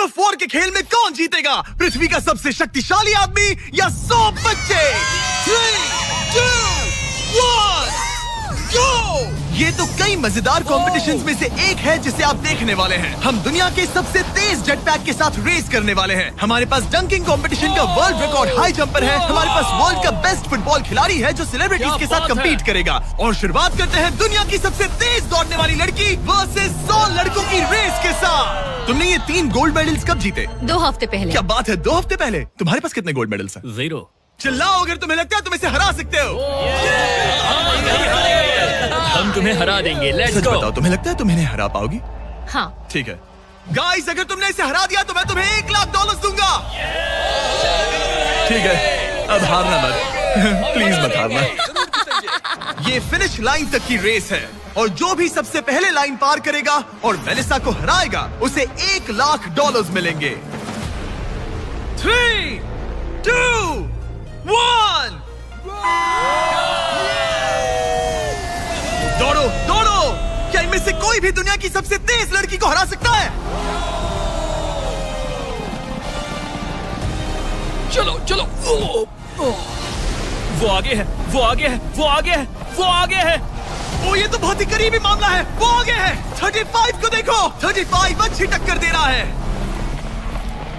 Of war के खेल में कौन जीतेगा? पृथ्वी का सबसे शक्तिशाली आदमी या 100 बच्चे? 3, 2, 1, go! ये तो कई मजेदार कॉम्पिटिशंस में से एक है जिसे आप देखने वाले हैं। हम दुनिया के सबसे तेज जेट पैक के साथ रेस करने वाले हैं। हमारे पास डंकिंग कंपटीशन का वर्ल्ड रिकॉर्ड हाई जंपर है। हमारे पास वर्ल्ड का बेस्ट फुटबॉल खिलाड़ी है जो सेलिब्रिटीज के साथ कम्पीट करेगा। और शुरुआत करते हैं दुनिया की सबसे तेज दौड़ने वाली लड़की वर्सेस 100 लड़कों की रेस के साथ। तुमने ये 3 गोल्ड मेडल्स कब जीते? 2 हफ्ते पहले। क्या बात है, 2 हफ्ते पहले? तुम्हारे पास कितने गोल्ड मेडल्स हैं? 0। चिल्लाओ अगर तुम्हें लगता है तुम इसे हरा सकते हो। हम तुम्हें हरा देंगे। लेट्स सच गो। बताओ, तुम्हें लगता है तुम इन्हें हरा पाओगी? हाँ। ठीक है गाइस, अगर तुमने इसे हरा दिया तो मैं तुम्हें $1,00,000 दूंगा। ठीक है, अब हारना मत प्लीज मत हारना। ये फिनिश लाइन तक की रेस है और जो भी सबसे पहले लाइन पार करेगा और मेलिसा को हराएगा उसे $1,00,000 मिलेंगे। 3, 2, 1 दौड़ो दौड़ो। क्या इनमें से कोई भी दुनिया की सबसे तेज लड़की को हरा सकता है? चलो चलो। वो आगे है, वो आगे है, वो आगे है, वो आगे है। ओ ये तो बहुत ही करीबी मामला है। वो आगे है। 35 को देखो, 35 अच्छी टक्कर दे रहा है।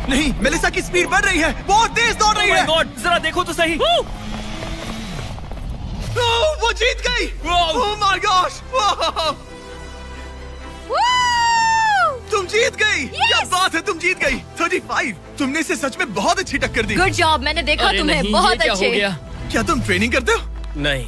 नहीं, मेलिसा की स्पीड बढ़ रही है, बहुत तेज दौड़ रही है। गॉड, जरा देखो तो सही। वो जीत गई। ओह माय गॉश, तुम जीत गई। क्या बात है, तुम जीत गई। 35, तुमने इसे सच में बहुत अच्छी टक्कर दी। गुड जॉब, मैंने देखा अरे तुम्हें। नहीं, बहुत ये क्या अच्छे। हो गया? क्या तुम ट्रेनिंग करते हो? नहीं।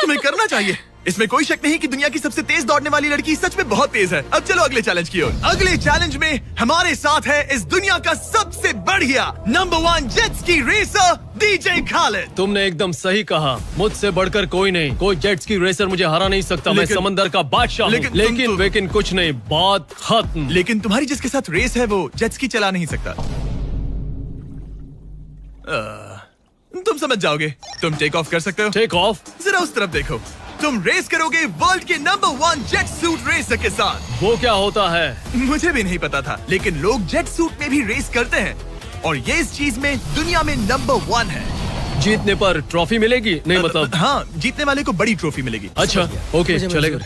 तुम्हें करना चाहिए। इसमें कोई शक नहीं कि दुनिया की सबसे तेज दौड़ने वाली लड़की सच में बहुत तेज है। अब चलो अगले चैलेंज की ओर। अगले चैलेंज में हमारे साथ है इस दुनिया का सबसे बढ़िया नंबर 1 जेट्स की रेसर डीजे खालिद। तुमने एकदम सही कहा, मुझसे बढ़कर कोई नहीं। कोई जेट्स की रेसर मुझे हरा नहीं सकता। मैं समंदर का बादशाह हूँ। लेकिन कुछ नहीं, बात खत्म। लेकिन तुम्हारी जिसके साथ रेस है वो जेट्स की चला नहीं सकता। तुम समझ जाओगे। तुम टेक ऑफ कर सकते हो। Take off? जरा उस तरफ देखो। तुम रेस करोगे वर्ल्ड के नंबर 1 जेट सूट रेसर के साथ। वो क्या होता है? मुझे भी नहीं पता था, लेकिन लोग जेट सूट में भी रेस करते हैं और ये इस चीज में दुनिया में नंबर 1 है। जीतने पर ट्रॉफी मिलेगी? नहीं मतलब। हाँ, जीतने वाले को बड़ी ट्रॉफी मिलेगी। अच्छा, ओके, चलेगा।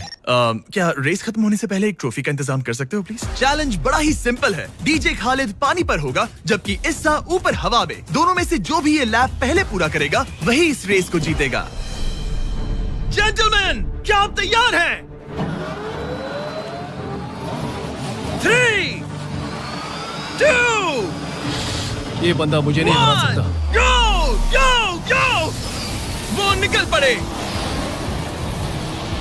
क्या रेस खत्म होने से पहले एक ट्रॉफी का इंतजाम कर सकते हो प्लीज? चैलेंज बड़ा ही सिंपल है। डीजे खालिद पानी पर होगा जबकि इस्सा ऊपर हवा में। दोनों में से जो भी ये लैप पहले पूरा करेगा वही इस रेस को जीतेगा। जेंटलमैन, क्या आप तैयार हैं? 3, 2, ये बंदा मुझे नहीं हरा सकता। गो गो गो। वो निकल पड़े।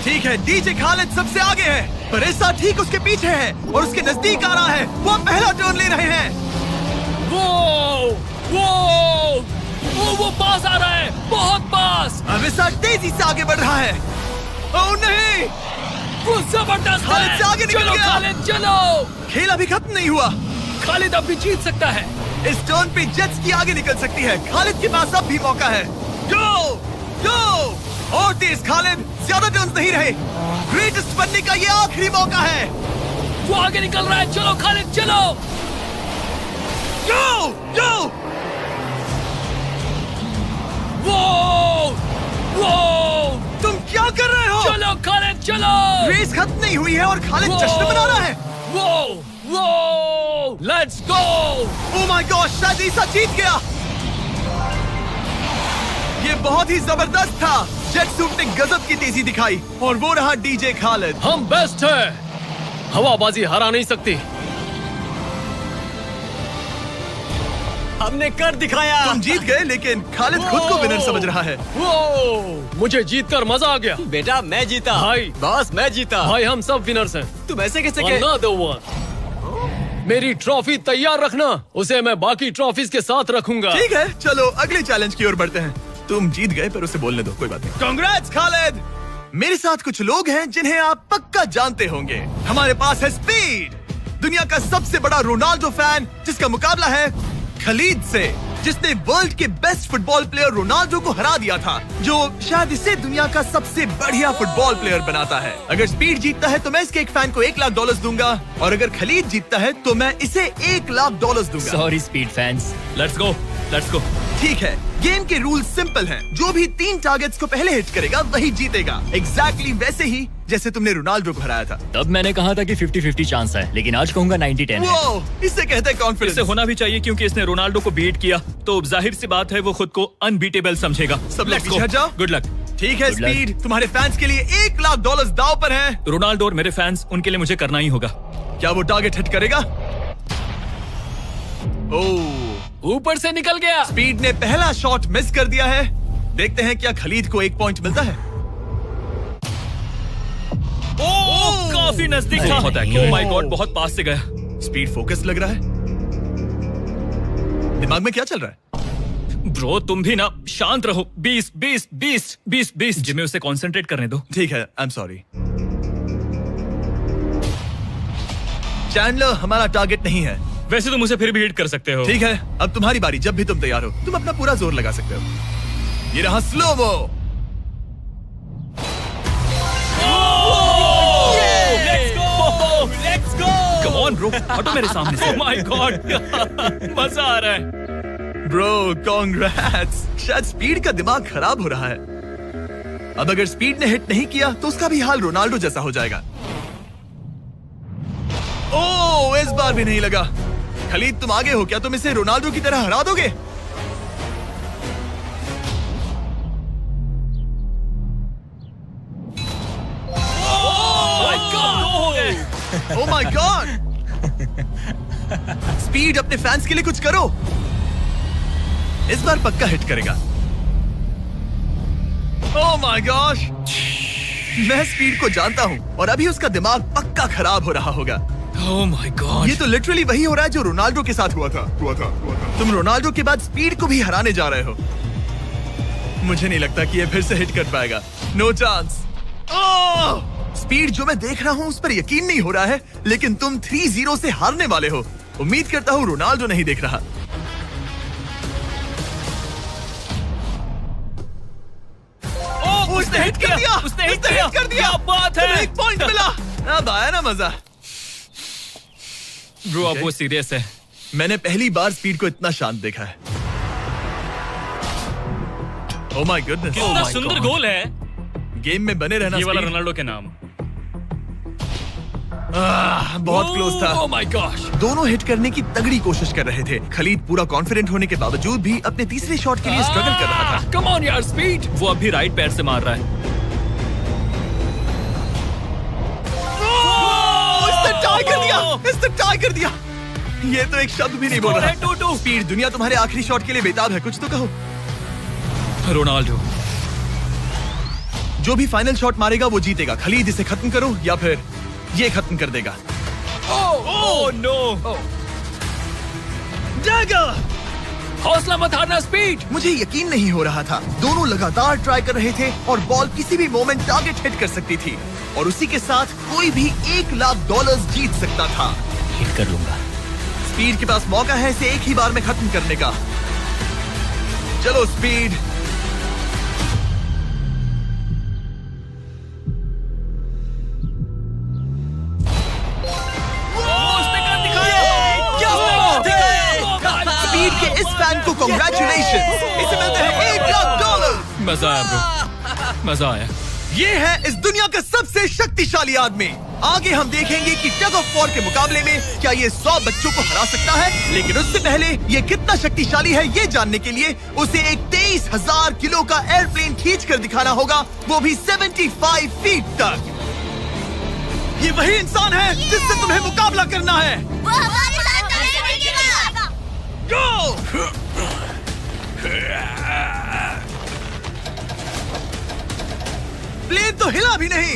ठीक है, डीजे खालिद सबसे आगे है पर इस्सा ठीक उसके पीछे है और उसके नजदीक आ रहा है। वो पहला टर्न ले रहे हैं। वो पास आ रहा है, बहुत पास। अब इस्सा तेजी से आगे बढ़ रहा है। ओह नहीं, वो जबरदस्त है। खालिद से आगे निकल चलो गया। खालिद चलो। खेल अभी खत्म नहीं हुआ। खालिद अब भी जीत सकता है। इस टर्न पे जेट्स की आगे निकल सकती है। खालिद के पास अब भी मौका है। गो गो और तेज खालिद, ज्यादा टर्न्स नहीं रहे। ग्रेटेस्ट बनने का ये आखिरी मौका है। वो आगे निकल रहा है। चलो खालिद चलो। गो गो। वो तुम क्या कर रहे हो? चलो खालिद चलो। रेस खत्म नहीं हुई है और खालिद जश्न मना रहा है। वो let's go. Oh my God, शायद इस्सा जीत गया। ये बहुत ही जबरदस्त था। जेट सूट ने गजब की तेजी दिखाई और वो रहा डीजे खालिद। हम बेस्ट है। हवाबाजी हरा नहीं सकती। हमने कर दिखाया। तुम जीत गए लेकिन खालिद खुद को विनर समझ रहा है। मुझे जीतकर मजा आ गया। बेटा मैं जीता। भाई बॉस मैं जीता। भाई हम सब विनर्स हैं। तुम ऐसे कैसे Another one। मेरी ट्रॉफी तैयार रखना, उसे मैं बाकी ट्रॉफीज के साथ रखूंगा। ठीक है, चलो अगले चैलेंज की ओर बढ़ते हैं। तुम जीत गए पर उसे बोलने दो, कोई बात नहीं। कांग्रेट्स खालिद। मेरे साथ कुछ लोग हैं जिन्हें आप पक्का जानते होंगे। हमारे पास है स्पीड, दुनिया का सबसे बड़ा रोनाल्डो फैन जिसका मुकाबला है खलीद से। जिसने वर्ल्ड के बेस्ट फुटबॉल प्लेयर रोनाल्डो को हरा दिया था, जो शायद इसे दुनिया का सबसे बढ़िया फुटबॉल प्लेयर बनाता है। अगर स्पीड जीतता है तो मैं इसके एक फैन को $1 लाख दूंगा, और अगर खलीद जीतता है तो मैं इसे $1 लाख दूंगा। Sorry speed fans, let's go. ठीक है, गेम के रूल सिंपल हैं। जो भी 3 टारगेट्स को पहले हिट करेगा वही जीतेगा। एग्जैक्टली वैसे ही जैसे तुमने रोनाल्डो को हराया था। तब मैंने कहा था कि 50-50 चांस है, लेकिन आज कहूंगा 90-10 है। वो इसे कहते हैं कॉन्फिडेंस। इसे होना भी चाहिए क्योंकि इसने रोनाल्डो को बीट किया, तो जाहिर सी बात है वो खुद को अनबीटेबल समझेगा। सब लोग पीछे हट जाओ। Good luck. ठीक है स्पीड, तुम्हारे फैंस के लिए $1 लाख दांव पर है। रोनाल्डो और मेरे फैंस, उनके लिए मुझे करना ही होगा। क्या वो टारगेट हिट करेगा? ओह, ऊपर से निकल गया। स्पीड ने पहला शॉट मिस कर दिया है। देखते हैं क्या खलीद को 1 पॉइंट मिलता है। ओह, काफी नजदीक था। ओह माय गॉड, बहुत पास से गया। स्पीड फोकस लग रहा है। दिमाग में क्या चल रहा है? ब्रो तुम भी ना शांत रहो। 20 जिम्मे उसे कंसंट्रेट करने दो। ठीक है, आई एम सॉरी। चैंडलर हमारा टारगेट नहीं है। वैसे तो मुझे फिर भी हिट कर सकते हो। ठीक है, अब तुम्हारी बारी। जब भी तुम तैयार हो तुम अपना पूरा जोर लगा सकते हो। ये रहा slomo. Let's go. Come on bro, हटो मेरे सामने से। ओह माय गॉड, मजा आ रहा है। Bro congrats. शायद स्पीड का दिमाग खराब हो रहा है। अब अगर स्पीड ने हिट नहीं किया तो उसका भी हाल रोनाल्डो जैसा हो जाएगा। ओह, इस बार भी नहीं लगा। खलीद तुम आगे हो, क्या तुम इसे रोनाल्डो की तरह हरा दोगे? ओह माय गॉड। स्पीड अपने फैंस के लिए कुछ करो। इस बार पक्का हिट करेगा। ओह माय गॉश, मैं स्पीड को जानता हूं और अभी उसका दिमाग पक्का खराब हो रहा होगा। ओह माय गॉड, ये तो लिटरली वही हो रहा है जो रोनाल्डो के साथ हुआ था। तुम रोनाल्डो के बाद स्पीड को भी हराने जा रहे हो। मुझे नहीं लगता कि ये फिर से हिट कर पाएगा। No chance. स्पीड जो मैं देख रहा हूं उस पर यकीन नहीं हो रहा है, लेकिन तुम 3-0 से हारने वाले हो। उम्मीद करता हूं रोनाल्डो नहीं देख रहा। उसने हिट कर दिया। उसने हिट कर दिया। क्या बात है। 1 पॉइंट मिला। अब आया ना मजा। ब्रो अब वो सीरियस है। मैंने पहली बार स्पीड को इतना शांत देखा है। ओह माय गुडनेस, कितना सुंदर गोल है। गेम में बने रहना। ये वाला रोनाल्डो के नाम। बहुत क्लोज था। ओह माय गॉश, दोनों हिट करने की तगड़ी कोशिश कर रहे थे। खलीद पूरा कॉन्फिडेंट होने के बावजूद भी अपने तीसरे शॉट के लिए स्ट्रगल कर रहा था। कम ऑन यार स्पीड। वो अभी राइट पैर से मार रहा है। इसने टाई कर दिया। ये तो एक शब्द भी नहीं बोल रहा। 2-2। स्पीड, दुनिया तुम्हारे आखिरी शॉट के लिए बेताब है। कुछ तो कहो। रोनाल्डो जो भी फाइनल शॉट मारेगा वो जीतेगा। खलीद इसे खत्म करो या फिर ये खत्म कर देगा। Oh no. डैगर, हौसला मत हारना स्पीड। मुझे यकीन नहीं हो रहा था। दोनों लगातार ट्राई कर रहे थे और बॉल किसी भी मोमेंट टारगेट हिट कर सकती थी, और उसी के साथ कोई भी $1 लाख जीत सकता था। हिट कर लूंगा। स्पीड के पास मौका है इसे एक ही बार में खत्म करने का। चलो स्पीड। स्पीड के इस फैन को कांग्रेचुलेशन। इसे मिलते हैं $1 लाख। मजा आया ब्रो, मजा आया। ये है इस दुनिया का सबसे शक्तिशाली आदमी। आगे हम देखेंगे कि टग ऑफ वॉर के मुकाबले में क्या ये 100 बच्चों को हरा सकता है, लेकिन उससे पहले ये कितना शक्तिशाली है ये जानने के लिए उसे एक 23,000 किलो का एयरप्लेन खींच कर दिखाना होगा, वो भी 75 फीट तक। ये वही इंसान है जिससे तुम्हें मुकाबला करना है। वो हमारे साथ नहीं गिरेगा। गो! प्लेन तो हिला भी नहीं।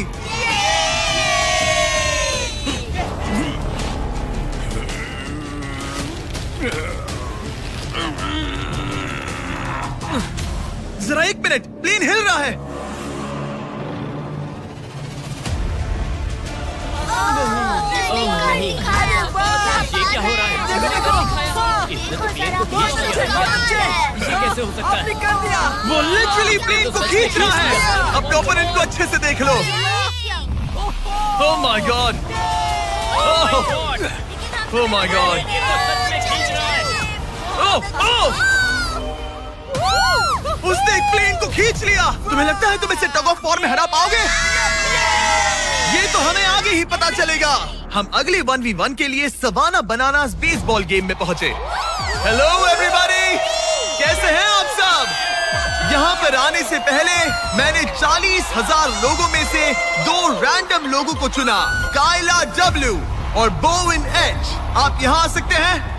जरा 1 मिनट, प्लेन हिल रहा है। ये क्या हो रहा है? कैसे हो सकता है? कर दिया। वो लिटरली प्लेन को खींच रहा है। अपने ओपोनेंट को अच्छे से देख लो। Oh my God, oh my God, उसने एक प्लेन को खींच लिया। तुम्हें लगता है तुम इसे टग ऑफ वॉर में हरा पाओगे? ये तो हमें आगे ही पता चलेगा। हम अगले 1v1 के लिए सवाना बनानास बेसबॉल गेम में पहुंचे। हेलो एवरीबॉडी, कैसे हैं आप सब? यहाँ पर आने से पहले मैंने 40,000 लोगों में से 2 रैंडम लोगों को चुना, काइला डब्ल्यू और बोविन एच। आप यहाँ आ सकते हैं।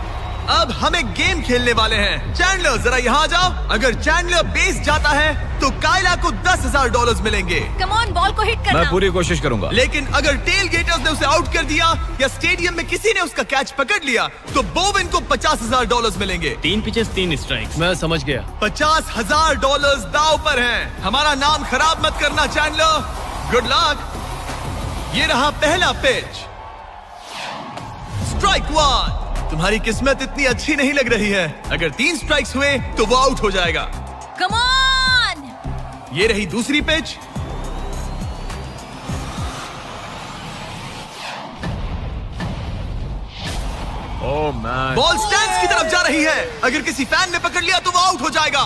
अब हम एक गेम खेलने वाले हैं। चैंडलर जरा यहाँ जाओ। अगर चैंडलर बेस जाता है तो काइला को $10,000 मिलेंगे। कम ऑन, बॉल को हिट करना। मैं पूरी कोशिश करूंगा। लेकिन अगर टेल गेटर्स ने उसे आउट कर दिया या स्टेडियम में किसी ने उसका कैच पकड़ लिया तो बोविन को $50,000 मिलेंगे। 3 पिचेस 3 स्ट्राइक्स। मैं समझ गया। $50,000 दाव पर हैं। हमारा नाम खराब मत करना चैंडलर। Good luck. ये रहा पहला पिच। स्ट्राइक 1। तुम्हारी किस्मत इतनी अच्छी नहीं लग रही है। अगर 3 स्ट्राइक्स हुए तो वो आउट हो जाएगा। Come on. ये रही दूसरी pitch. Oh man, ball stands की तरफ जा रही है। अगर किसी फैन ने पकड़ लिया तो वो आउट हो जाएगा।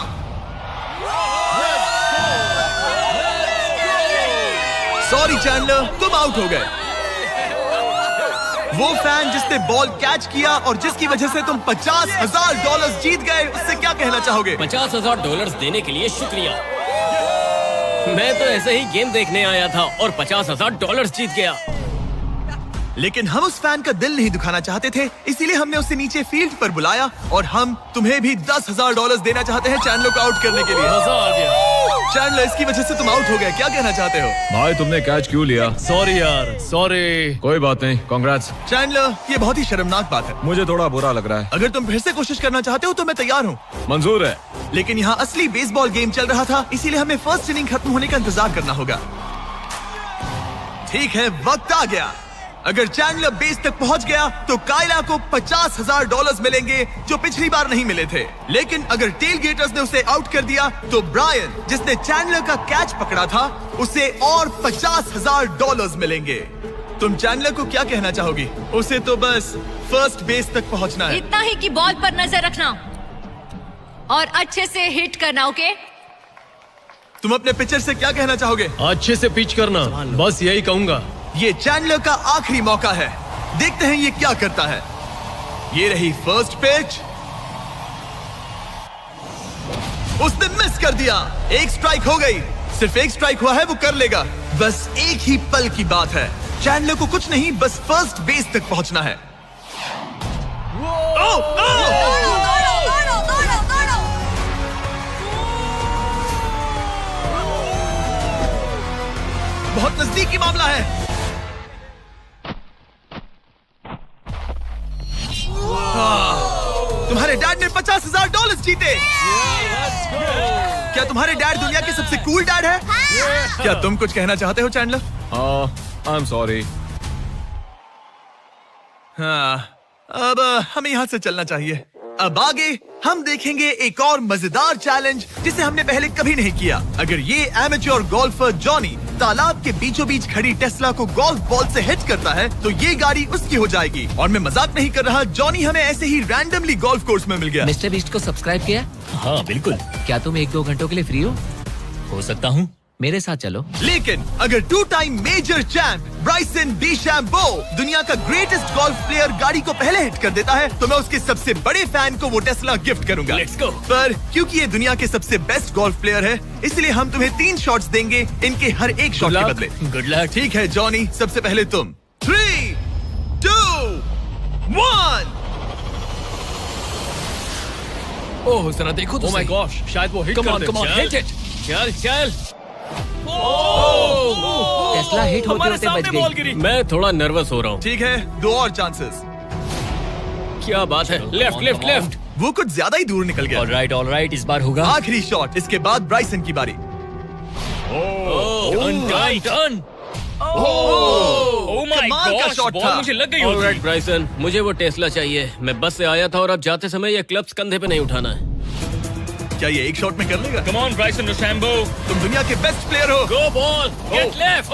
सॉरी चैंडलर, तुम आउट हो गए। वो फैन जिसने बॉल कैच किया और जिसकी वजह से तुम $50,000 जीत गए, उससे क्या कहना चाहोगे? $50,000 देने के लिए शुक्रिया। मैं तो ऐसे ही गेम देखने आया था और $50,000 जीत गया। लेकिन हम उस फैन का दिल नहीं दुखाना चाहते थे, इसीलिए हमने उसे नीचे फील्ड पर बुलाया और हम तुम्हें भी $10,000 देना चाहते हैं चैंडलर को आउट करने के लिए। मजा आ गया। चैंडलर, इसकी वजह से तुम आउट हो गए, क्या कहना चाहते हो? भाई तुमने कैच क्यों लिया? सॉरी यार, सॉरी। कोई बात नहीं, कांग्रेट्स। चैंडलर, ये बहुत ही शर्मनाक बात है। मुझे थोड़ा बुरा लग रहा है। अगर तुम फिर से कोशिश करना चाहते हो तो मैं तैयार हूँ। मंजूर है। लेकिन यहाँ असली बेसबॉल गेम चल रहा था, इसीलिए हमें फर्स्ट इनिंग खत्म होने का इंतजार करना होगा। ठीक है, वक्त आ गया। अगर चैंडलर बेस तक पहुंच गया तो काइला को $50,000 मिलेंगे जो पिछली बार नहीं मिले थे। लेकिन अगर टेल गेटर्स ने उसे आउट कर दिया तो ब्रायन, जिसने चैंडलर का कैच पकड़ा था, उसे और $50,000 मिलेंगे। तुम चैंडलर को क्या कहना चाहोगी? उसे तो बस फर्स्ट बेस तक पहुंचना है। इतना ही कि बॉल पर नजर रखना और अच्छे से हिट करना। ओके? तुम अपने पिचर से क्या कहना चाहोगे? अच्छे से पिच करना, बस यही कहूंगा। ये चैंडलर का आखिरी मौका है। देखते हैं ये क्या करता है। ये रही फर्स्ट पिच। उसने मिस कर दिया। एक स्ट्राइक हो गई। सिर्फ एक स्ट्राइक हुआ है, वो कर लेगा। बस एक ही पल की बात है। चैंडलर को कुछ नहीं, बस फर्स्ट बेस तक पहुंचना है। बहुत नजदीकी मामला है। तुम्हारे डैड ने $50,000 जीते। क्या तुम्हारे डैड दुनिया के सबसे कूल डैड है? क्या तुम कुछ कहना चाहते हो चैंडलर? I am sorry. हाँ, अब हमें यहाँ से चलना चाहिए। अब आगे हम देखेंगे एक और मजेदार चैलेंज जिसे हमने पहले कभी नहीं किया। अगर ये एमेच्योर गोल्फर जॉनी तालाब के बीचों बीच खड़ी टेस्ला को गोल्फ बॉल से हिट करता है तो ये गाड़ी उसकी हो जाएगी। और मैं मजाक नहीं कर रहा, जॉनी हमें ऐसे ही रैंडमली गोल्फ कोर्स में मिल गया। मिस्टर बीस्ट को सब्सक्राइब किया? हाँ बिल्कुल। क्या तुम 1-2 घंटों के लिए फ्री हो सकता हूँ। मेरे साथ चलो। लेकिन अगर 2 टाइम मेजर चैंप ब्राइसन डीचैम्बो दुनिया का ग्रेटेस्ट गोल्फ प्लेयर गाड़ी को पहले हिट कर देता है तो मैं उसके सबसे बड़े फैन को वो टेस्ला गिफ्ट करूंगा। Let's go। पर क्योंकि ये दुनिया के सबसे बेस्ट गोल्फ प्लेयर है, इसलिए हम तुम्हें 3 शॉट्स देंगे, इनके हर एक शॉट के बदले। Good luck. ठीक है जॉनी, सबसे पहले तुम। 3, 2, 1। ओह जरा देखो तो ओह माय गॉश, शायद वो हिट कर दे। Come on hit it. चल चल। टेस्ला हिट होते होते बच बॉल गई। गिरी। मैं थोड़ा नर्वस हो रहा हूँ। ठीक है, 2 और चांसेस। क्या बात है। Left left left. वो कुछ ज्यादा ही दूर निकल गया। ऑल राइट इस बार होगा। आखिरी शॉट, इसके बाद ब्राइसन की बारी। टर्न। ओह माय कमाल का गॉश, शॉट बॉल था। मुझे लग गई। ऑलराइट ब्राइसन, मुझे वो टेस्ला चाहिए। मैं बस से आया था और अब जाते समय ये क्लब्स कंधे पे नहीं उठाना है। क्या ये एक शॉट में कर लेगा? कम ऑन ब्राइसन डीचैम्बो, तुम दुनिया के बेस्ट प्लेयर हो। गो बॉल, गेट लेफ्ट।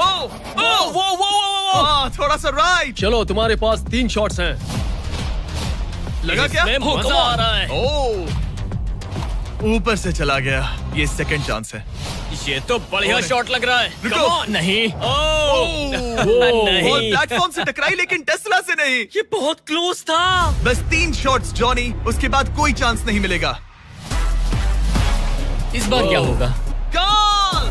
थोड़ा सा राइट। चलो तुम्हारे पास 3 शॉट्स हैं। लगा क्या? इसमें मजा आ रहा है। ऊपर से चला गया। ये सेकंड चांस है। ये तो बढ़िया शॉट लग रहा है। रुको। Come on, नहीं। बॉल प्लेटफॉर्म से टकराई लेकिन टेस्ला से नहीं। ये बहुत क्लोज था। बस 3 शॉट्स जॉनी, उसके बाद कोई चांस नहीं मिलेगा। इस बार क्या होगा? गोल!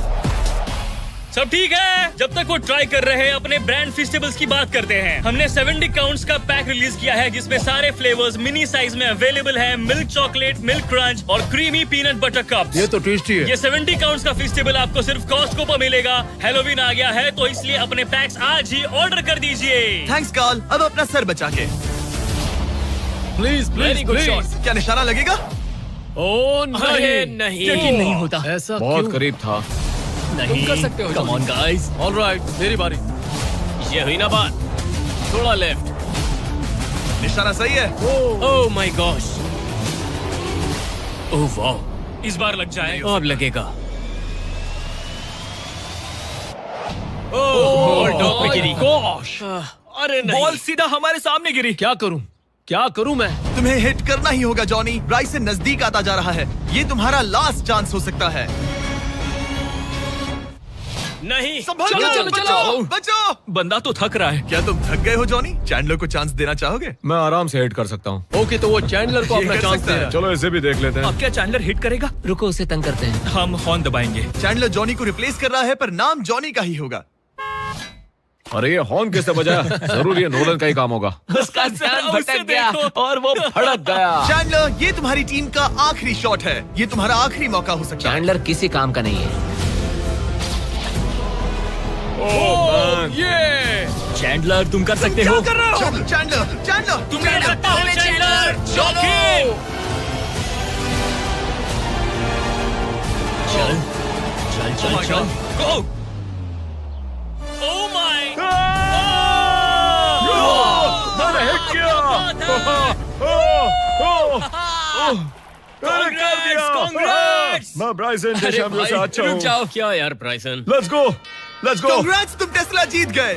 सब ठीक है। जब तक वो ट्राई कर रहे हैं, अपने ब्रांड फेस्टिवल्स की बात करते हैं। हमने 70 काउंट्स का पैक रिलीज किया है, जिसमें सारे फ्लेवर्स मिनी साइज में अवेलेबल है। मिल्क चॉकलेट, मिल्क क्रंच और क्रीमी पीनट बटर कप्स। ये तो टेस्टी है। ये 70 काउंट्स का फेस्टिवल आपको सिर्फ कॉस्टको पर मिलेगा। हैलोवीन आ गया है, तो इसलिए अपने पैक्स आज ही ऑर्डर कर दीजिए। थैंक्स कार्ल, अब अपना सर बचा के। Please Very good shot. क्या निशाना लगेगा? अरे नहीं, यकीन नहीं होता। ऐसा बहुत करीब था। तुम कर सकते हो। Come on guys. ऑलराइट, मेरी बारी। ये हुई ना बात। थोड़ा लेफ्ट। निशाना सही है। ओह माय गॉश। ओह वाओ, इस बार लग जाए। अब लगेगा। बॉल टॉप पे गिरी। अरे नहीं। बॉल सीधा हमारे सामने गिरी। क्या करूं मैं? तुम्हें हिट करना ही होगा जॉनी। ब्राइसन नजदीक आता जा रहा है। ये तुम्हारा लास्ट चांस हो सकता है। नहीं। संभल कर, बचो। बंदा तो थक रहा है। क्या तुम थक गए हो जॉनी? चैंडलर को चांस देना चाहोगे? मैं आराम से हिट कर सकता हूँ। ओके, तो वो चैंडलर को ये अपना कर चांस सकता दे है। रहा है। चलो इसे भी देख लेते हैं। अब क्या चैंडलर हिट करेगा? रुको, उसे तंग करते हैं। हम हॉर्न दबाएंगे। चैंडलर जॉनी को रिप्लेस कर रहा है, पर नाम जॉनी का ही होगा। अरे ये हॉर्न किससे बजाया? जरूर ये नोलन का ही काम होगा। उसका ध्यान उसे भटक गया देखो। और वो भड़क गया। चैंडलर, ये तुम्हारी टीम का आखिरी शॉट है। ये तुम्हारा आखिरी मौका हो सकता है। चैंडलर किसी काम का नहीं है। ये चैंडलर, तुम कर सकते हो। क्या कर रहे हो? चैंडलर, तुम कर सकते हो चैंडलर। शॉकिंग। चल। गो। Oh my. मैंने हिट किया। Congrats! मैं ब्राइसन अरे डीचैम्बो से भाई, अच्छा रुक हूँ। जाओ। क्या यार ब्राइसन? Let's go. कांग्रेट्स, तुम टेस्ला जीत गए।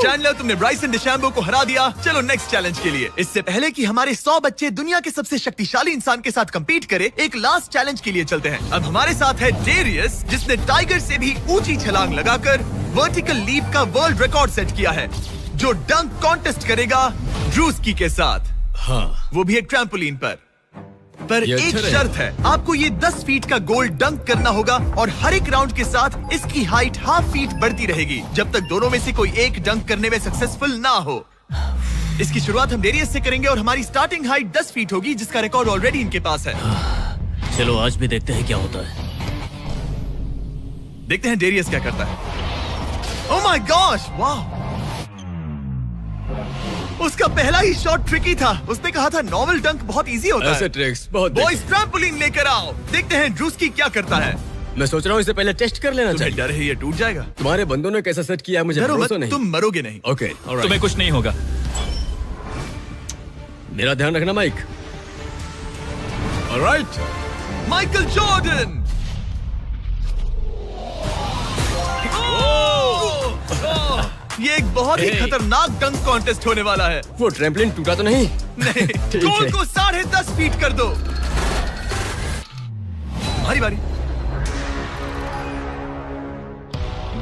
चैंडलर, तुमने ब्राइसन डिशैम्बो को हरा दिया। चलो नेक्स्ट चैलेंज के लिए। इससे पहले कि हमारे 100 बच्चे दुनिया के सबसे शक्तिशाली इंसान के साथ compete करे, एक लास्ट चैलेंज के लिए चलते हैं। अब हमारे साथ है डेरियस, जिसने टाइगर से भी ऊंची छलांग लगाकर वर्टिकल लीप का वर्ल्ड रिकॉर्ड सेट किया है, जो डंक कॉन्टेस्ट करेगा ड्रूस्की के साथ। हाँ। वो भी एक ट्रैम्पोलिन पर ये एक अच्छा शर्त है, आपको ये 10 फीट का गोल डंक करना होगा और हर एक राउंड के साथ इसकी हाइट ½ फीट बढ़ती रहेगी, जब तक दोनों में से कोई एक डंक करने में सक्सेसफुल ना हो। इसकी शुरुआत हम डेरियस से करेंगे और हमारी स्टार्टिंग हाइट 10 फीट होगी, जिसका रिकॉर्ड ऑलरेडी इनके पास है। चलो आज भी देखते हैं क्या होता है। देखते हैं डेरियस क्या करता है। ओह माय गॉश, वाह! उसका पहला ही शॉट ट्रिकी था। उसने कहा था नॉर्मल डंक बहुत इजी होता है। ट्रिक्स बहुत बॉयज, ट्रैम्पोलिन लेकर आओ। देखते हैं ड्रूस्की क्या करता है। मैं सोच रहा हूँ इसे पहले टेस्ट कर लेना तुम्हें डर है ये टूट जाएगा? तुम्हारे बंदों ने कैसा सेट किया है मुझे डरो मत, भरोसा नहीं। तुम मरोगे नहीं। ओके, तुम्हें कुछ नहीं होगा। मेरा ध्यान रखना माइक। Alright, Michael Jordan. ये एक बहुत ही खतरनाक डंक कॉन्टेस्ट होने वाला है। वो ट्रैम्पलिन टूटा तो नहीं? नहीं, गोल को 10.5 फीट कर दो। हमारी बारी।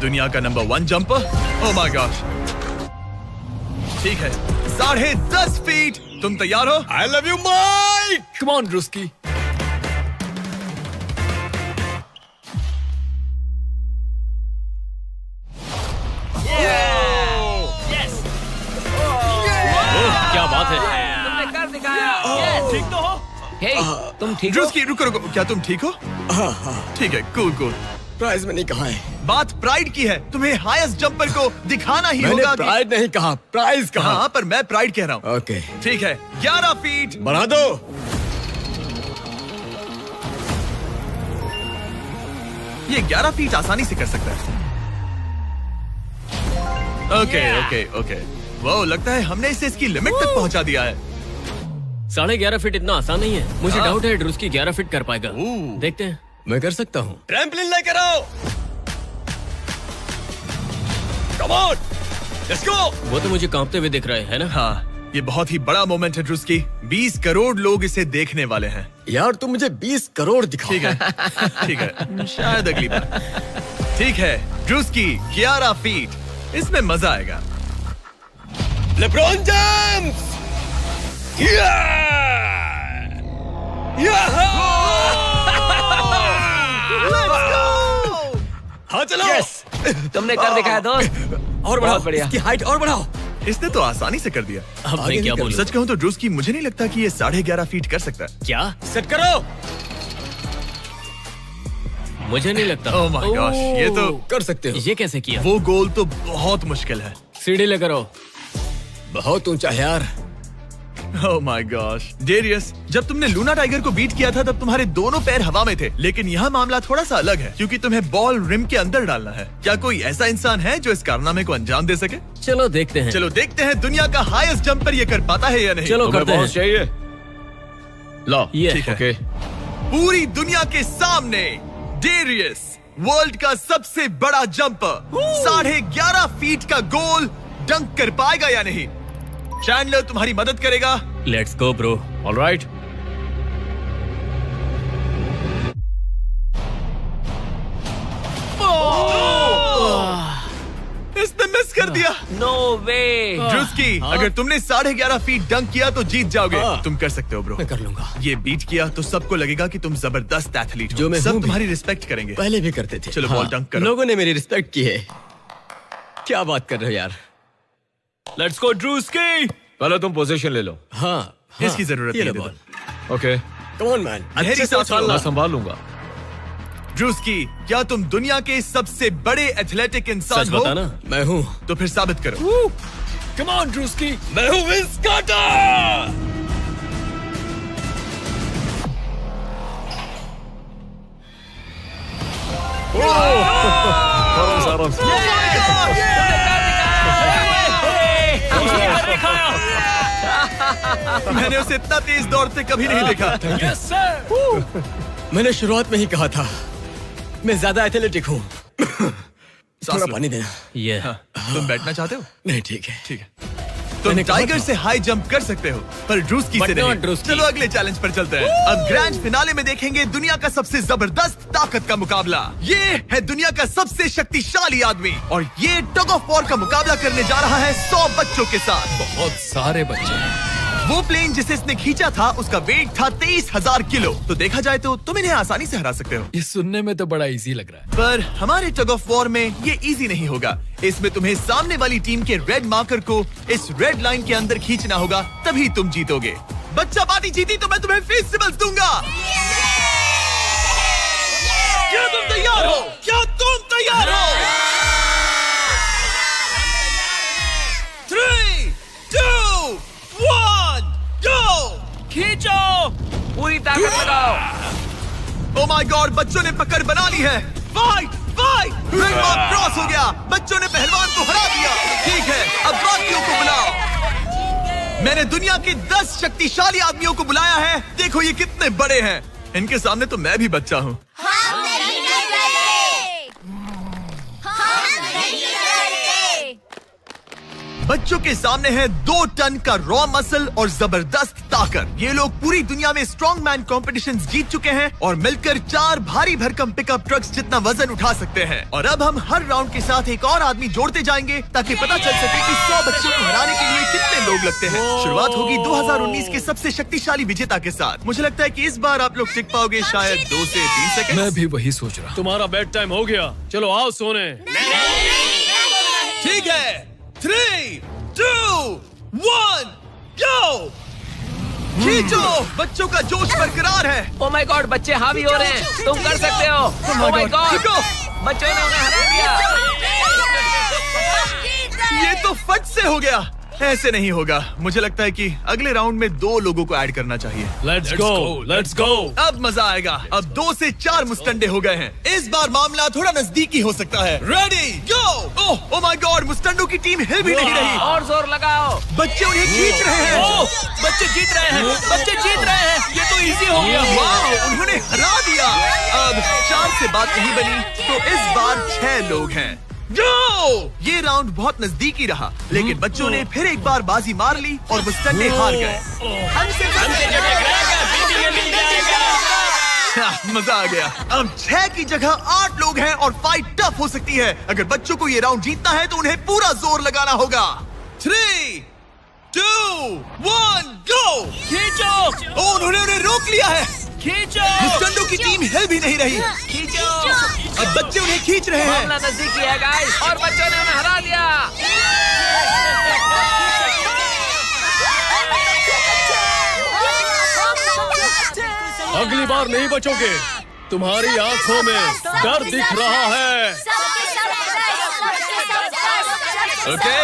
दुनिया का number 1 jumper. Oh my gosh, ठीक है, 10.5 फीट। तुम तैयार हो? I love you Mike. Come on Druski. क्या बात है? तुमने कर दिखाया। ठीक तो हो? हे, तुम ठीक हो? ड्रूस्की, रुको रुको, क्या तुम ठीक हो? ठीक है, कूल कूल। प्राइज में नहीं कहा है। बात प्राइड की है। तुम्हें हाईएस्ट जंपर को दिखाना ही होगा कि... प्राइड नहीं कहा, प्राइज कहा। हाँ, पर मैं प्राइड कह रहा हूँ। ओके, ठीक है, 11 फीट। बढ़ा दो। ये 11 फीट आसानी से कर सकता है। ओके ओके ओके, वो लगता है हमने इसे इसकी लिमिट तक पहुंचा दिया है। 11.5 फीट इतना आसान नहीं है। मुझे डाउट है ड्रूस्की 11 फीट कर पाएगा। देखते हैं। मैं कर सकता हूँ। ट्रैम्पलिन लेकर आओ। Come on, let's go. वो तो मुझे कांपते हुए दिख रहा है ना? हाँ, ये बहुत ही बड़ा मोमेंट है ड्रूस्की। 20 करोड़ लोग इसे देखने वाले हैं। यार तुम मुझे 20 करोड़ दिखाओ। ठीक है, ठीक है, शायद अगली बार। ठीक है, ड्रूस्की 11 फीट, इसमें मजा आएगा। LeBron James! हाँ चलो। तुमने कर दिखाया दोस्त। और बढ़ाओ, बढ़िया। इसकी हाइट और बढ़ाओ। इसने तो आसानी से कर दिया। अब मैं क्या बोलूं? सच कहूँ तो ड्रूस्की मुझे नहीं लगता कि ये 11.5 फीट कर सकता है। क्या? सेट करो। मुझे नहीं लगता। ओह माय गॉश, ये तो कर सकते हो। ये कैसे किया? वो गोल तो बहुत मुश्किल है। सीढ़ी लेकर आओ। बहुत ऊंचा है यार। ओह माय गॉश, डेरियस, जब तुमने लूना टाइगर को बीट किया था तब तुम्हारे दोनों पैर हवा में थे, लेकिन यहाँ मामला थोड़ा सा अलग है क्योंकि तुम्हें बॉल रिम के अंदर डालना है। क्या कोई ऐसा इंसान है जो इस कारनामे को अंजाम दे सके? चलो देखते हैं। चलो देखते हैं दुनिया का हाईएस्ट जंपर ये कर पाता है या नहीं। चलो तुम्हें करते हैं। बहुत चाहिए। लो, ये ठीक है। ओके। पूरी दुनिया के सामने डेरियस, वर्ल्ड का सबसे बड़ा जंपर, 11.5 फीट का गोल डंक कर पाएगा या नहीं? चैंडलर तुम्हारी मदद करेगा। Let's go bro. ऑलराइट। इसने मिस कर दिया। नो वे। ड्रूस्की, अगर तुमने 11.5 फीट डंक किया तो जीत जाओगे। हाँ। तुम कर सकते हो ब्रो। मैं कर लूंगा। ये बीट किया तो सबको लगेगा कि तुम जबरदस्त एथलीट हो। जो मैं सब हूँ भी। तुम्हारी रिस्पेक्ट करेंगे। पहले भी करते थे। चलो बॉल डंक करो। लोगों ने मेरी रिस्पेक्ट की है। क्या बात कर रहे हो यार? Let's go Druski. पहले तुम पोजीशन ले लो। हाँ, इसकी जरूरत ये नहीं लो है, ball. Okay, come on man, गहरी अच्छे से सांस लो। उछालना। मैं संभाल लूंगा। ड्रूस्की, क्या तुम दुनिया के सबसे बड़े एथलेटिक इंसान सच हो? बताना। मैं हूँ। तो फिर साबित करो। Come on Druski. मैं हूँ विंस कार्टर। आराम से। मैंने उसे इतना तेज दौड़ते कभी नहीं देखा। मैंने शुरुआत में ही कहा था मैं ज्यादा एथलेटिक हूँ। थोड़ा लो। पानी देना। ये तुम बैठना चाहते हो? नहीं, ठीक है। ठीक है। तुम मैंने कहा टाइगर था। से हाई जंप कर सकते हो पर ड्रूस्की से But not नहीं। ड्रूस्की। चलो अगले चैलेंज पर चलते हैं। अब ग्रैंड फिनाले में देखेंगे दुनिया का सबसे जबरदस्त ताकत का मुकाबला। ये है दुनिया का सबसे शक्तिशाली आदमी और ये टग ऑफ वॉर का मुकाबला करने जा रहा है 100 बच्चों के साथ। बहुत सारे बच्चे हैं। वो प्लेन जिसे इसने खींचा था उसका वेट था 23,000 किलो। तो देखा जाए तो तुम इन्हें आसानी से हरा सकते हो। ये सुनने में तो बड़ा इजी लग रहा है। पर हमारे टग ऑफ वॉर में ये इजी नहीं होगा। इसमें तुम्हें सामने वाली टीम के रेड मार्कर को इस रेड लाइन के अंदर खींचना होगा, तभी तुम जीतोगे। बच्चा पार्टी जीती तो मैं तुम्हें फेस्टिवल्स दूंगा। क्या तुम तैयार हो? क्या तुम तैयार हो? 3, 2, 1, go! खींचो, पूरी ताकत लगाओ। Oh my God, बच्चों ने पकड़ बना ली है। Fight, fight! Red mark cross हो गया। बच्चों ने पहलवान को हरा दिया। ठीक है, अब बाकियों को बुलाओ। मैंने दुनिया के 10 शक्तिशाली आदमियों को बुलाया है। देखो ये कितने बड़े हैं। इनके सामने तो मैं भी बच्चा हूँ। हम नहीं डरते। हम नहीं डरते। बच्चों के सामने है 2 टन का रॉ मसल और जबरदस्त ताकत। ये लोग पूरी दुनिया में स्ट्रॉन्ग मैन कॉम्पिटिशंस जीत चुके हैं और मिलकर 4 भारी भरकम पिकअप ट्रक्स जितना वजन उठा सकते हैं। और अब हम हर राउंड के साथ एक और आदमी जोड़ते जाएंगे ताकि पता चल सके कि 100 बच्चों को हराने के लिए कितने लोग लगते हैं। शुरुआत होगी 2019 के सबसे शक्तिशाली विजेता के साथ। मुझे लगता है कि इस बार आप लोग टिक पाओगे शायद 2 से 3 सेकंड। मैं भी वही सोच रहा हूँ। तुम्हारा बेड टाइम हो गया, चलो आओ सोने। ठीक है, 3, 2, 1, go! खींचो! बच्चों का जोश बरकरार है। ओ माय गॉड, बच्चे हावी हो रहे हैं। तुम कर सकते हो। ओ माय गॉड, खींचो! बच्चों ने उन्हें हरा दिया। ये तो फट से हो गया। ऐसे नहीं होगा। मुझे लगता है कि अगले राउंड में 2 लोगों को ऐड करना चाहिए। Let's go. अब मजा आएगा। अब 2 से 4 मुस्टंडे हो गए हैं। इस बार मामला थोड़ा नजदीकी हो सकता है। Ready go. Oh my God, मुस्टंडों की टीम हिल भी नहीं रही। और जोर लगाओ। बच्चे उन्हें खींच रहे हैं। बच्चे जीत रहे हैं, बच्चे जीत रहे हैं। ये तो इजी हो गया। वाह, उन्होंने हरा दिया। अब 4 से बात नहीं बनी, तो इस बार 6 लोग हैं। गो! ये राउंड बहुत नजदीकी रहा, लेकिन बच्चों ने फिर एक बार बाजी मार ली और मुस्टंडे हार गए। मजा आ गया। अब 6 की जगह 8 लोग हैं और फाइट टफ हो सकती है। अगर बच्चों को ये राउंड जीतना है तो उन्हें पूरा जोर लगाना होगा। 3, 2, 1, गो! खींचो। उन्होंने उन्हें रोक लिया है। खींचो। मुस्टंडों की टीम हिल भी नहीं रही। खींचो। अब बच्चे उन्हें खींच रहे हैं। मामला नजदीकी है गाइस, और बच्चों ने उन्हें हरा दिया। अगली बार नहीं बचोगे। तुम्हारी आंखों में डर दिख रहा है। ओके।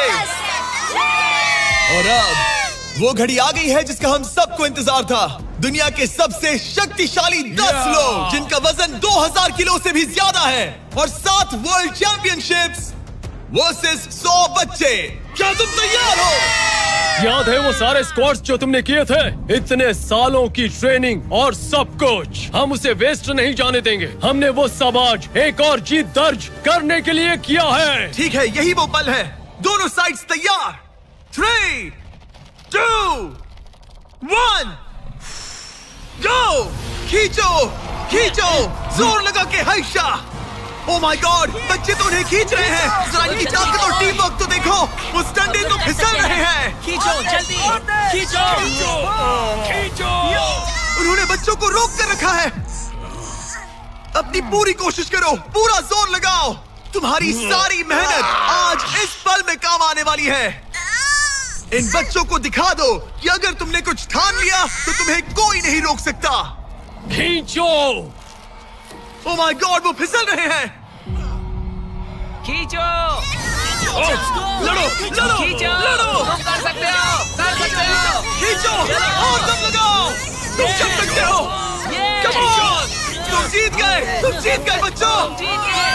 और अब वो घड़ी आ गई है जिसका हम सबको इंतजार था। दुनिया के सबसे शक्तिशाली 10 लोग, जिनका वजन 2000 किलो से भी ज्यादा है, और 7 वर्ल्ड चैंपियनशिप्स वर्सेस 100 बच्चे। क्या तुम तैयार हो? याद है वो सारे स्क्वाट्स जो तुमने किए थे? इतने सालों की ट्रेनिंग और सब कुछ, हम उसे वेस्ट नहीं जाने देंगे। हमने वो सब आज एक और जीत दर्ज करने के लिए किया है। ठीक है, यही वो पल है। दोनों साइड्स तैयार। 3, 2, 1, गो! खींचो, खींचो, जोर लगा के हर्षा। ओह माय गॉड, बच्चे तो उन्हें खींच रहे हैं। जरा इनकी ताकत और टीम वर्क तो देखो। वो स्टंडे तो फिसल रहे हैं। खींचो जल्दी, खींचो। उन्होंने बच्चों को रोक कर रखा है। अपनी पूरी कोशिश करो, पूरा जोर लगाओ। तुम्हारी सारी मेहनत आज इस पल में काम आने वाली है। इन बच्चों को दिखा दो कि अगर तुमने कुछ ठान लिया तो तुम्हें कोई नहीं रोक सकता। खींचो। ओह माय गॉड, वो फिसल रहे हैं। खींचो। लड़ो, लड़ो, खींचो। लड़ो। तुम कर सकते हो, कर सकते हो। खींचो और दम लगाओ। तुम कर सकते हो। Come on! तुम जीत गए बच्चों। जीत गए।